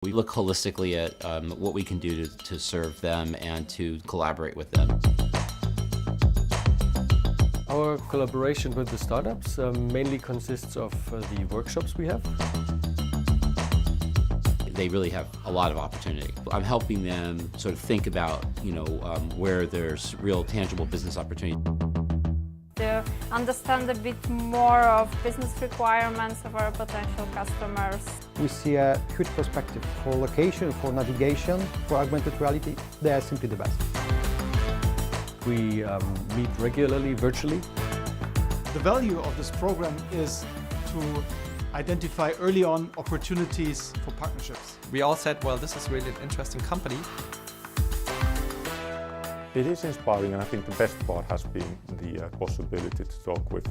We look holistically at what we can do to serve them and to collaborate with them. Our collaboration with the startups mainly consists of the workshops we have. They really have a lot of opportunity. I'm helping them sort of think about, where there's real tangible business opportunity. To understand a bit more of business requirements of our potential customers. We see a huge perspective for location, for navigation, for augmented reality. They are simply the best. We meet regularly, virtually. The value of this program is to identify early on opportunities for partnerships. We all said, well, this is really an interesting company. It is inspiring, and I think the best part has been the possibility to talk with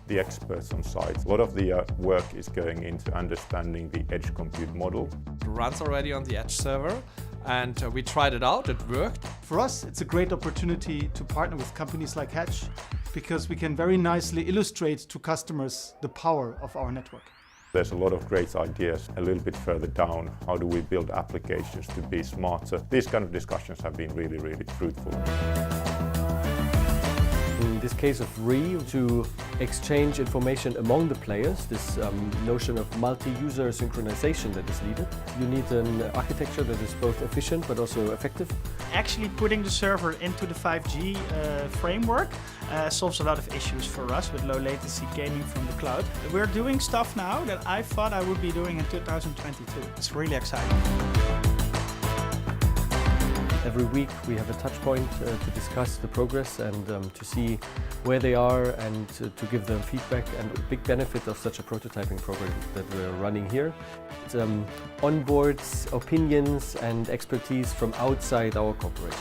the experts on site. A lot of the work is going into understanding the edge compute model. It runs already on the Edge server, and we tried it out, it worked. For us, it's a great opportunity to partner with companies like Hatch, because we can very nicely illustrate to customers the power of our network. There's a lot of great ideas a little bit further down. How do we build applications to be smarter? These kind of discussions have been really, really fruitful. In this case of RE, to exchange information among the players, this notion of multi-user synchronization that is needed. You need an architecture that is both efficient but also effective. Actually putting the server into the 5G framework solves a lot of issues for us with low latency gaming from the cloud. We're doing stuff now that I thought I would be doing in 2022. It's really exciting. Every week we have a touch point to discuss the progress and to see where they are and to give them feedback. And a big benefit of such a prototyping program that we're running here, it onboards opinions and expertise from outside our corporation.